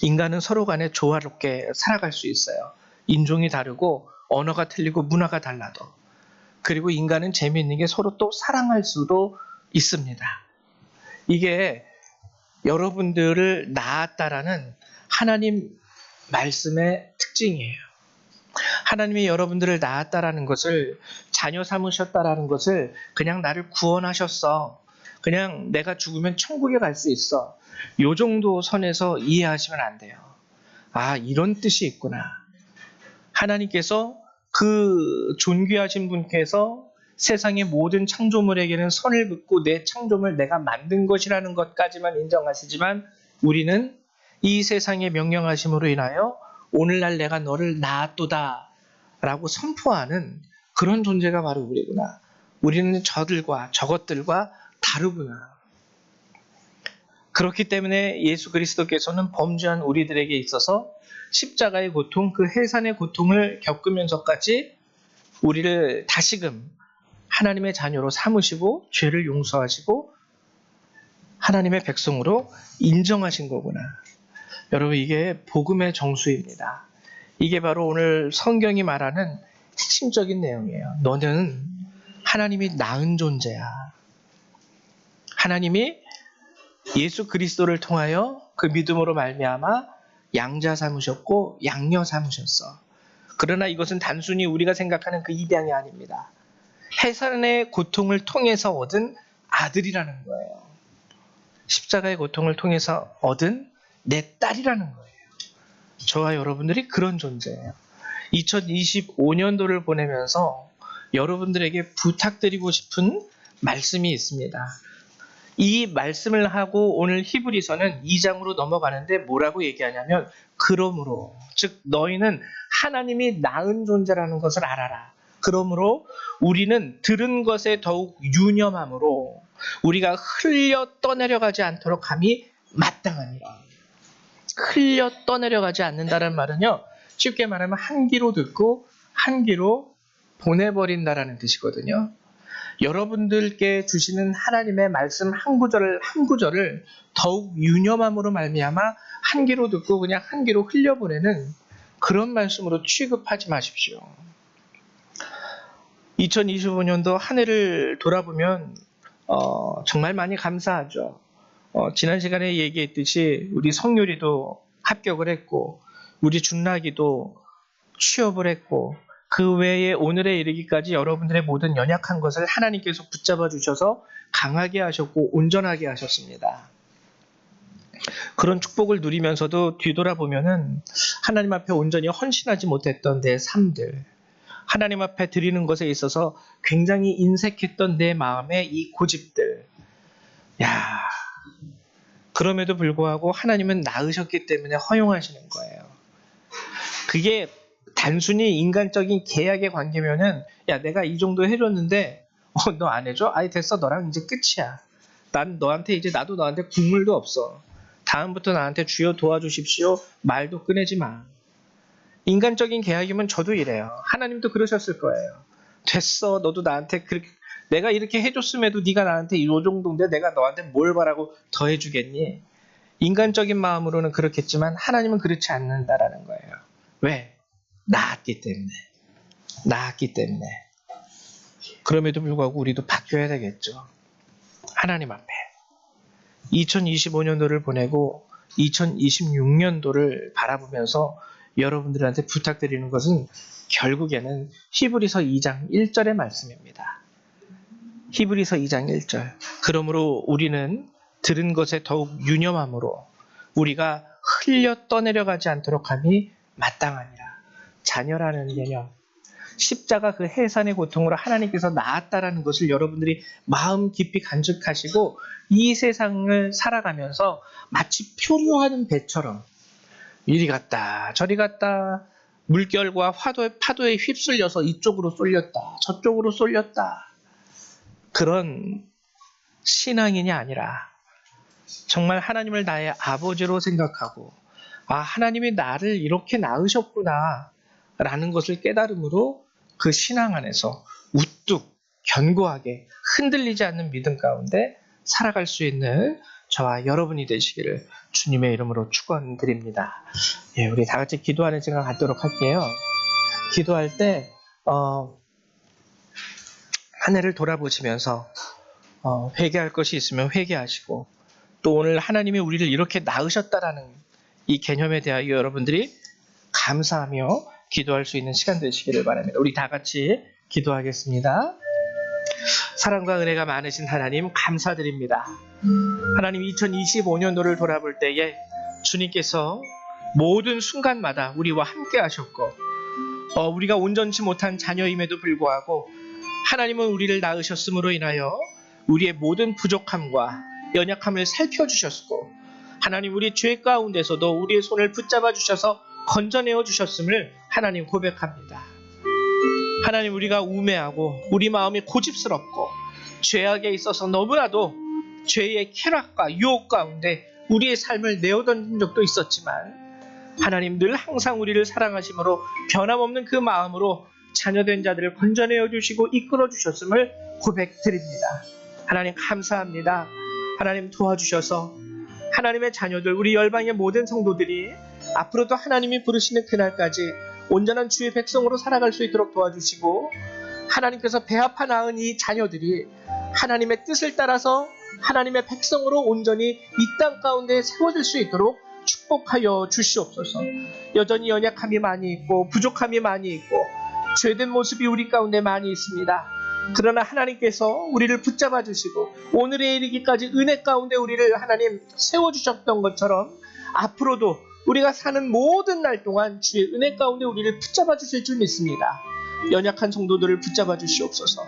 인간은 서로 간에 조화롭게 살아갈 수 있어요. 인종이 다르고 언어가 틀리고 문화가 달라도. 그리고 인간은 재미있는 게 서로 또 사랑할 수도 있습니다. 이게 여러분들을 낳았다라는 하나님 말씀의 특징이에요. 하나님이 여러분들을 낳았다라는 것을 자녀 삼으셨다라는 것을 그냥 나를 구원하셨어. 그냥 내가 죽으면 천국에 갈 수 있어. 요 정도 선에서 이해하시면 안 돼요. 아, 이런 뜻이 있구나. 하나님께서 그 존귀하신 분께서 세상의 모든 창조물에게는 선을 긋고 내 창조물 내가 만든 것이라는 것까지만 인정하시지만 우리는 이 세상의 명령하심으로 인하여 오늘날 내가 너를 낳았도다 라고 선포하는 그런 존재가 바로 우리구나. 우리는 저것들과 다르구나. 그렇기 때문에 예수 그리스도께서는 범죄한 우리들에게 있어서 십자가의 고통, 그 해산의 고통을 겪으면서까지 우리를 다시금 하나님의 자녀로 삼으시고 죄를 용서하시고 하나님의 백성으로 인정하신 거구나. 여러분, 이게 복음의 정수입니다. 이게 바로 오늘 성경이 말하는 핵심적인 내용이에요. 너는 하나님이 낳은 존재야. 하나님이 예수 그리스도를 통하여 그 믿음으로 말미암아 양자 삼으셨고 양녀 삼으셨어. 그러나 이것은 단순히 우리가 생각하는 그 입양이 아닙니다. 해산의 고통을 통해서 얻은 아들이라는 거예요. 십자가의 고통을 통해서 얻은 내 딸이라는 거예요. 저와 여러분들이 그런 존재예요. 2025년도를 보내면서 여러분들에게 부탁드리고 싶은 말씀이 있습니다. 이 말씀을 하고 오늘 히브리서는 2장으로 넘어가는데 뭐라고 얘기하냐면 그러므로, 즉 너희는 하나님이 낳은 존재라는 것을 알아라. 그러므로 우리는 들은 것에 더욱 유념함으로 우리가 흘려 떠내려가지 않도록 함이 마땅하니라. 흘려 떠내려가지 않는다는 말은요, 쉽게 말하면 한 귀로 듣고 한 귀로 보내버린다라는 뜻이거든요. 여러분들께 주시는 하나님의 말씀 한 구절을 한 구절을 더욱 유념함으로 말미암아 한 귀로 듣고 그냥 한 귀로 흘려보내는 그런 말씀으로 취급하지 마십시오. 2025년도 한 해를 돌아보면 정말 많이 감사하죠. 지난 시간에 얘기했듯이 우리 성유리도 합격을 했고 우리 준락이도 취업을 했고 그 외에 오늘에 이르기까지 여러분들의 모든 연약한 것을 하나님께서 붙잡아 주셔서 강하게 하셨고 온전하게 하셨습니다. 그런 축복을 누리면서도 뒤돌아보면은 하나님 앞에 온전히 헌신하지 못했던 내 삶들, 하나님 앞에 드리는 것에 있어서 굉장히 인색했던 내 마음의 이 고집들, 그럼에도 불구하고 하나님은 낳으셨기 때문에 허용하시는 거예요. 그게 단순히 인간적인 계약의 관계면은 내가 이 정도 해줬는데 너 안 해줘? 아이 됐어, 너랑 이제 끝이야. 난 너한테 이제 나도 너한테 국물도 없어. 다음부터 나한테 주여 도와주십시오 말도 꺼내지 마. 인간적인 계약이면 저도 이래요. 하나님도 그러셨을 거예요. 됐어, 너도 나한테 그렇게 내가 이렇게 해줬음에도 네가 나한테 이 정도인데 내가 너한테 뭘 바라고 더 해주겠니? 인간적인 마음으로는 그렇겠지만 하나님은 그렇지 않는다라는 거예요. 왜? 낳았기 때문에. 낳았기 때문에. 그럼에도 불구하고 우리도 바뀌어야 되겠죠. 하나님 앞에. 2025년도를 보내고 2026년도를 바라보면서 여러분들한테 부탁드리는 것은 결국에는 히브리서 2장 1절의 말씀입니다. 히브리서 2장 1절. 그러므로 우리는 들은 것에 더욱 유념함으로 우리가 흘려 떠내려가지 않도록 함이 마땅하니라. 자녀라는 개념, 십자가 그 해산의 고통으로 하나님께서 낳았다라는 것을 여러분들이 마음 깊이 간직하시고 이 세상을 살아가면서 마치 표류하는 배처럼 이리 갔다 저리 갔다 물결과 파도에 휩쓸려서 이쪽으로 쏠렸다 저쪽으로 쏠렸다, 그런 신앙인이 아니라 정말 하나님을 나의 아버지로 생각하고 하나님이 나를 이렇게 낳으셨구나 라는 것을 깨달음으로 그 신앙 안에서 우뚝 견고하게 흔들리지 않는 믿음 가운데 살아갈 수 있는 저와 여러분이 되시기를 주님의 이름으로 축원드립니다. 우리 다 같이 기도하는 시간 갖도록 할게요. 기도할 때 한 해를 돌아보시면서 회개할 것이 있으면 회개하시고 또 오늘 하나님이 우리를 이렇게 낳으셨다라는 이 개념에 대하여 여러분들이 감사하며 기도할 수 있는 시간 되시기를 바랍니다. 우리 다 같이 기도하겠습니다. 사랑과 은혜가 많으신 하나님 감사드립니다. 하나님 2025년도를 돌아볼 때에 주님께서 모든 순간마다 우리와 함께 하셨고 우리가 온전치 못한 자녀임에도 불구하고 하나님은 우리를 낳으셨음으로 인하여 우리의 모든 부족함과 연약함을 살펴주셨고 하나님 우리 죄 가운데서도 우리의 손을 붙잡아 주셔서 건져내어 주셨음을 하나님 고백합니다. 하나님 우리가 우매하고 우리 마음이 고집스럽고 죄악에 있어서 너무나도 죄의 쾌락과 유혹 가운데 우리의 삶을 내어던진 적도 있었지만 하나님 늘 항상 우리를 사랑하심으로 변함없는 그 마음으로 자녀된 자들을 건져내어 주시고 이끌어 주셨음을 고백드립니다. 하나님 감사합니다. 하나님 도와주셔서 하나님의 자녀들 우리 열방의 모든 성도들이 앞으로도 하나님이 부르시는 그날까지 온전한 주의 백성으로 살아갈 수 있도록 도와주시고 하나님께서 배아파 낳은 이 자녀들이 하나님의 뜻을 따라서 하나님의 백성으로 온전히 이 땅 가운데 세워질 수 있도록 축복하여 주시옵소서. 여전히 연약함이 많이 있고 부족함이 많이 있고 죄된 모습이 우리 가운데 많이 있습니다. 그러나 하나님께서 우리를 붙잡아 주시고 오늘에 이르기까지 은혜 가운데 우리를 하나님 세워주셨던 것처럼 앞으로도 우리가 사는 모든 날 동안 주의 은혜 가운데 우리를 붙잡아 주실 줄 믿습니다. 연약한 성도들을 붙잡아 주시옵소서.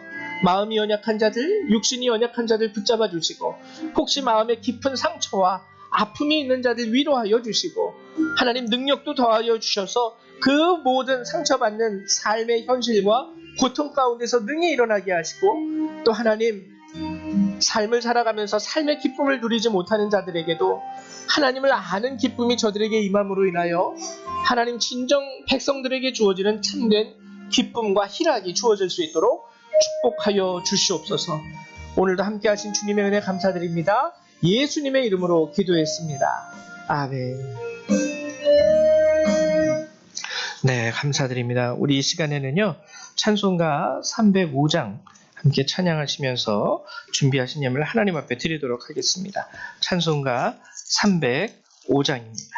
마음이 연약한 자들, 육신이 연약한 자들 붙잡아 주시고 혹시 마음에 깊은 상처와 아픔이 있는 자들 위로하여 주시고 하나님 능력도 더하여 주셔서 그 모든 상처받는 삶의 현실과 고통 가운데서 능히 일어나게 하시고 또 하나님 삶을 살아가면서 삶의 기쁨을 누리지 못하는 자들에게도 하나님을 아는 기쁨이 저들에게 임함으로 인하여 하나님 진정 백성들에게 주어지는 참된 기쁨과 희락이 주어질 수 있도록 축복하여 주시옵소서. 오늘도 함께 하신 주님의 은혜 감사드립니다. 예수님의 이름으로 기도했습니다. 아멘. 네, 감사드립니다. 우리 이 시간에는요, 찬송가 305장 함께 찬양하시면서 준비하신 예물을 하나님 앞에 드리도록 하겠습니다. 찬송가 305장입니다.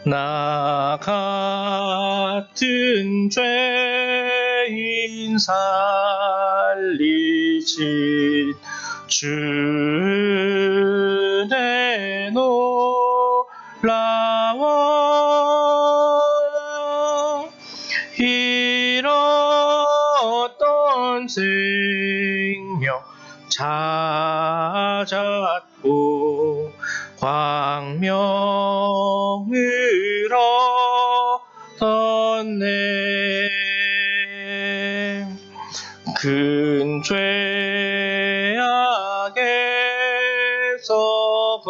나 같은 죄인 살리신 주 내놀라워 잃었던 생명 찾았고 광명을 얻었네. 큰 죄악에서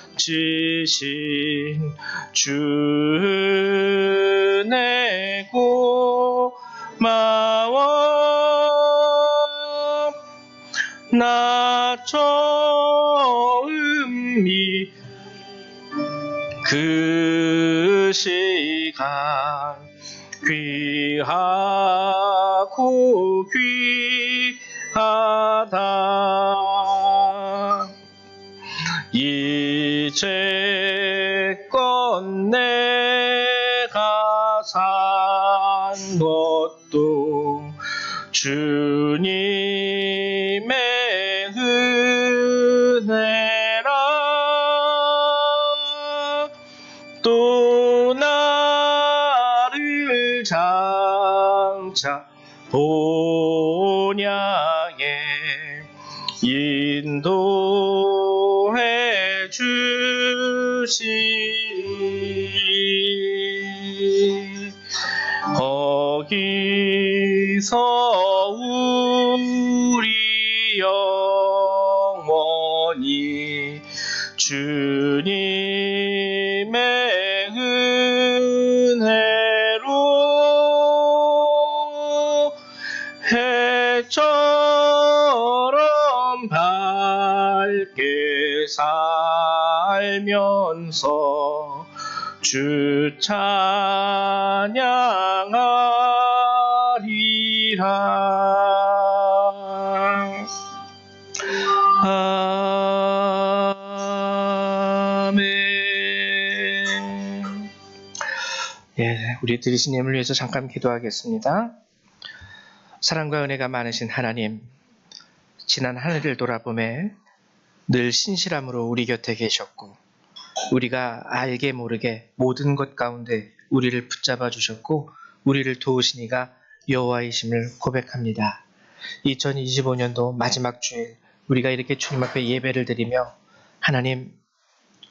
거치신 주 내 고마워. 나 처음 그 시간 귀하고 귀하다. 이제껏 내가 산 것도 주님의 은혜라. 또 나를 장차 본향에 인도해 주시니 거기서 우리 영원히 주님의 은혜로 해처럼 밝게 살면서 주 찬양하리라. 아멘. 예, 우리 들으신 예물 위해서 잠깐 기도하겠습니다. 사랑과 은혜가 많으신 하나님, 지난 한 해를 돌아보매 늘 신실함으로 우리 곁에 계셨고, 우리가 알게 모르게 모든 것 가운데 우리를 붙잡아 주셨고, 우리를 도우시니가 여호와이심을 고백합니다. 2025년도 마지막 주일, 우리가 이렇게 주님 앞에 예배를 드리며 하나님,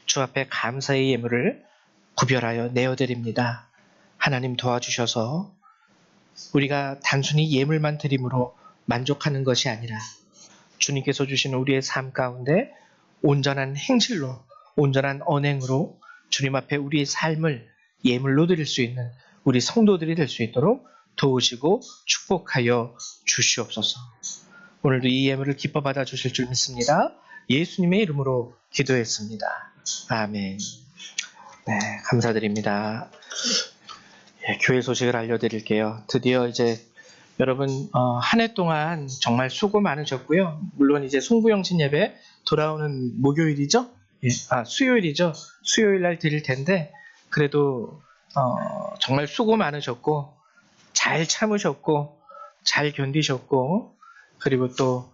주 앞에 감사의 예물을 구별하여 내어드립니다. 하나님 도와주셔서 우리가 단순히 예물만 드림으로 만족하는 것이 아니라 주님께서 주신 우리의 삶 가운데 온전한 행실로, 온전한 언행으로 주님 앞에 우리의 삶을 예물로 드릴 수 있는 우리 성도들이 될 수 있도록 도우시고 축복하여 주시옵소서. 오늘도 이 예물을 기뻐 받아 주실 줄 믿습니다. 예수님의 이름으로 기도했습니다. 아멘. 네, 감사드립니다. 예, 교회 소식을 알려드릴게요. 드디어 이제 여러분 한 해 동안 정말 수고 많으셨고요. 물론 이제 송구영신 예배 돌아오는 목요일이죠? 예, 수요일이죠. 수요일 날 드릴 텐데 그래도 정말 수고 많으셨고 잘 참으셨고 잘 견디셨고 그리고 또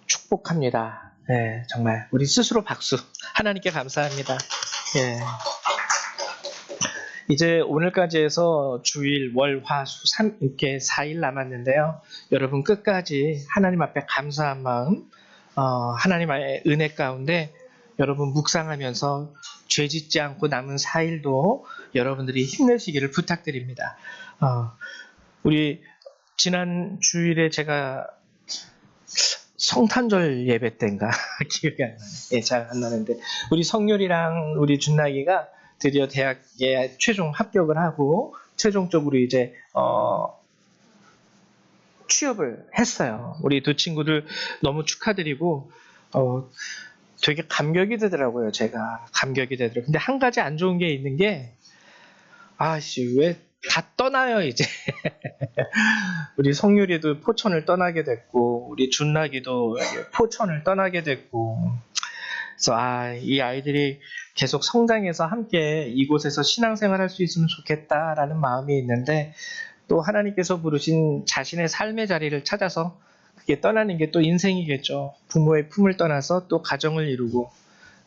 축복합니다. 예, 정말 우리 스스로 박수. 하나님께 감사합니다. 예. 이제 오늘까지 해서 주일, 월, 화, 수, 이렇게 4일 남았는데요. 여러분 끝까지 하나님 앞에 감사한 마음, 하나님의 은혜 가운데 여러분 묵상하면서 죄 짓지 않고 남은 4일도 여러분들이 힘내시기를 부탁드립니다. 우리 지난 주일에 제가 성탄절 예배 때인가 기억이 안 나네. 예, 잘 안 나는데 우리 성률이랑 우리 준나기가 드디어 대학에 최종 합격을 하고 최종적으로 이제 취업을 했어요. 우리 두 친구들 너무 축하드리고 되게 감격이 되더라고요. 제가 감격이 되더라고요. 근데 한 가지 안 좋은 게 있는 게 왜 다 떠나요 이제. 우리 성률이도 포천을 떠나게 됐고 우리 준나기도 포천을 떠나게 됐고 그래서 이 아이들이 계속 성장해서 함께 이곳에서 신앙생활 할 수 있으면 좋겠다라는 마음이 있는데 또 하나님께서 부르신 자신의 삶의 자리를 찾아서 그게 떠나는 게 또 인생이겠죠. 부모의 품을 떠나서 또 가정을 이루고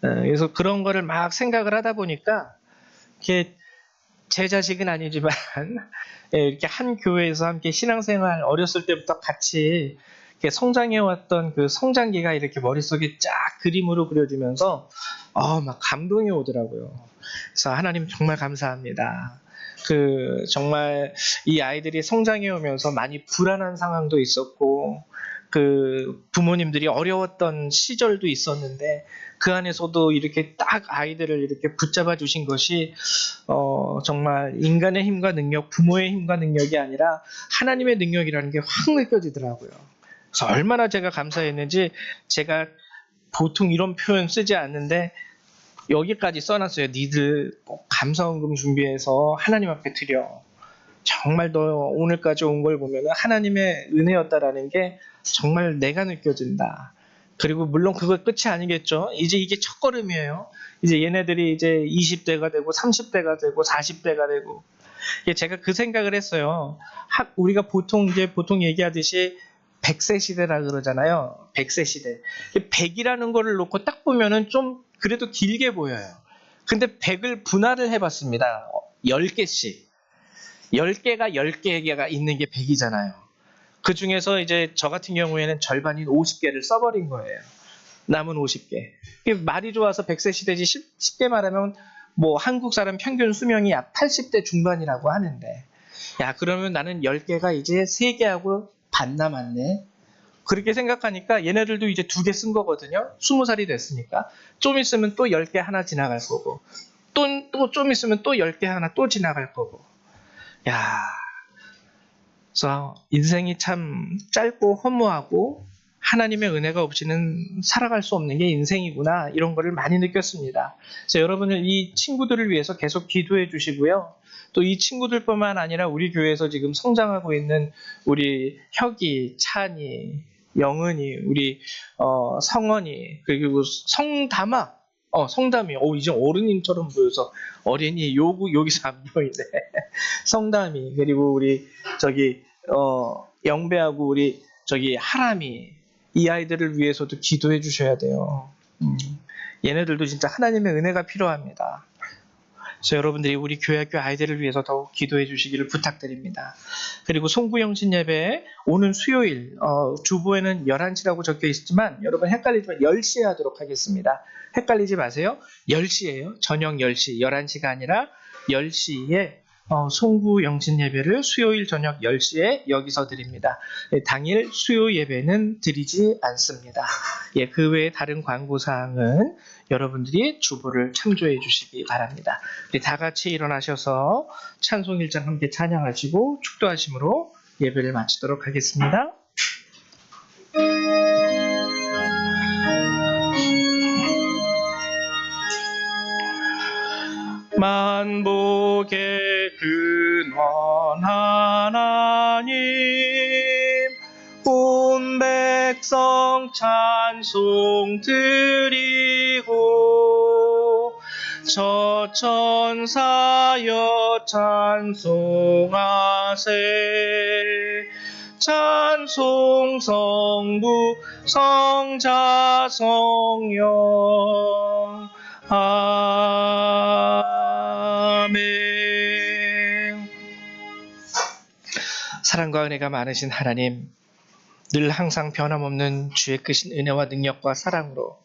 그래서 그런 거를 막 생각을 하다 보니까 이렇게 제 자식은 아니지만 이렇게 한 교회에서 함께 신앙생활 어렸을 때부터 같이 이렇게 성장해왔던 그 성장기가 이렇게 머릿속에 쫙 그림으로 그려지면서 막 감동이 오더라고요. 그래서 하나님 정말 감사합니다. 정말 이 아이들이 성장해오면서 많이 불안한 상황도 있었고 부모님들이 어려웠던 시절도 있었는데 그 안에서도 이렇게 딱 아이들을 이렇게 붙잡아 주신 것이 정말 인간의 힘과 능력, 부모의 힘과 능력이 아니라 하나님의 능력이라는 게 확 느껴지더라고요. 그래서 얼마나 제가 감사했는지 제가 보통 이런 표현 쓰지 않는데 여기까지 써놨어요. 니들 꼭 감사원금 준비해서 하나님 앞에 드려. 정말 너 오늘까지 온 걸 보면 하나님의 은혜였다라는 게 정말 내가 느껴진다. 그리고 물론 그거 끝이 아니겠죠. 이제 이게 첫걸음이에요. 이제 얘네들이 이제 20대가 되고 30대가 되고 40대가 되고 제가 그 생각을 했어요. 우리가 보통 얘기하듯이 100세 시대라 그러잖아요. 100세 시대. 100이라는 거를 놓고 딱 보면은 좀 그래도 길게 보여요. 근데 100을 분할을 해봤습니다. 10개씩. 10개가 10개가 있는 게 100이잖아요. 그 중에서 이제 저 같은 경우에는 절반인 50개를 써버린 거예요. 남은 50개. 말이 좋아서 100세 시대지 쉽게 말하면 한국 사람 평균 수명이 약 80대 중반이라고 하는데 그러면 나는 10개가 이제 3개하고 반 남았네. 그렇게 생각하니까 얘네들도 이제 2개 쓴 거거든요. 20살이 됐으니까. 좀 있으면 또 10개 하나 지나갈 거고 또 좀 있으면 또 10개 하나 또 지나갈 거고 그래서 인생이 참 짧고 허무하고 하나님의 은혜가 없이는 살아갈 수 없는 게 인생이구나 이런 거를 많이 느꼈습니다. 그래서 여러분을 이 친구들을 위해서 계속 기도해 주시고요. 또 이 친구들뿐만 아니라 우리 교회에서 지금 성장하고 있는 우리 혁이, 찬이, 영은이, 우리 성원이 그리고 성담아 성담이. 이제 어른님처럼 보여서 어린이 여기서 안 보이네. 성담이. 그리고 우리 저기 영배하고 우리 저기 하람이, 이 아이들을 위해서도 기도해 주셔야 돼요. 얘네들도 진짜 하나님의 은혜가 필요합니다. 그래서 여러분들이 우리 교회학교 아이들을 위해서 더욱 기도해 주시기를 부탁드립니다. 그리고 송구영신 예배 오는 수요일 주보에는 11시라고 적혀 있지만 여러분 헷갈리지만 10시에 하도록 하겠습니다. 헷갈리지 마세요. 10시예요. 저녁 10시. 11시가 아니라 10시에 송구영신 예배를 수요일 저녁 10시에 여기서 드립니다. 당일 수요 예배는 드리지 않습니다. 그 외에 다른 광고사항은 여러분들이 주보를 참조해 주시기 바랍니다. 우리 다 같이 일어나셔서 찬송 1장 함께 찬양하시고 축도하심으로 예배를 마치도록 하겠습니다. 만복의 근원 하나님, 온 백성 찬송 드리고 저 천사여 찬송하세. 찬송 성부 성자 성령 아멘. 사랑과 은혜가 많으신 하나님, 늘 항상 변함없는 주의 크신 은혜와 능력과 사랑으로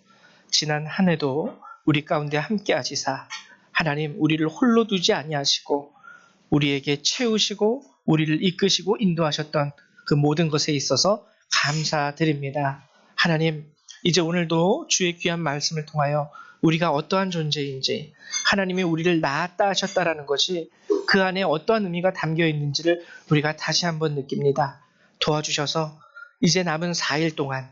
지난 한 해도 우리 가운데 함께 하시사 하나님 우리를 홀로 두지 아니하시고 우리에게 채우시고 우리를 이끄시고 인도하셨던 그 모든 것에 있어서 감사드립니다. 하나님, 이제 오늘도 주의 귀한 말씀을 통하여 우리가 어떠한 존재인지, 하나님이 우리를 낳았다 하셨다라는 것이 그 안에 어떠한 의미가 담겨 있는지를 우리가 다시 한번 느낍니다. 도와주셔서 이제 남은 4일 동안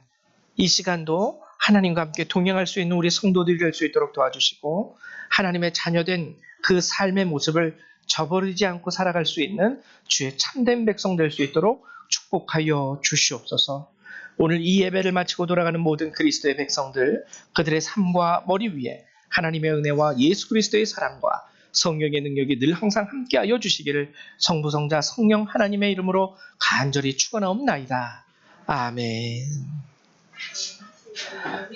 이 시간도 하나님과 함께 동행할 수 있는 우리 성도들이 될 수 있도록 도와주시고, 하나님의 자녀된 그 삶의 모습을 저버리지 않고 살아갈 수 있는 주의 참된 백성 될 수 있도록 축복하여 주시옵소서. 오늘 이 예배를 마치고 돌아가는 모든 그리스도의 백성들, 그들의 삶과 머리 위에 하나님의 은혜와 예수 그리스도의 사랑과 성령의 능력이 늘 항상 함께하여 주시기를 성부 성자 성령 하나님의 이름으로 간절히 축원하옵나이다. 아멘.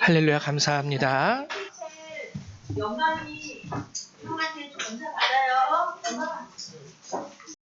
할렐루야. 감사합니다. 영감이 형한테 감사 받아요.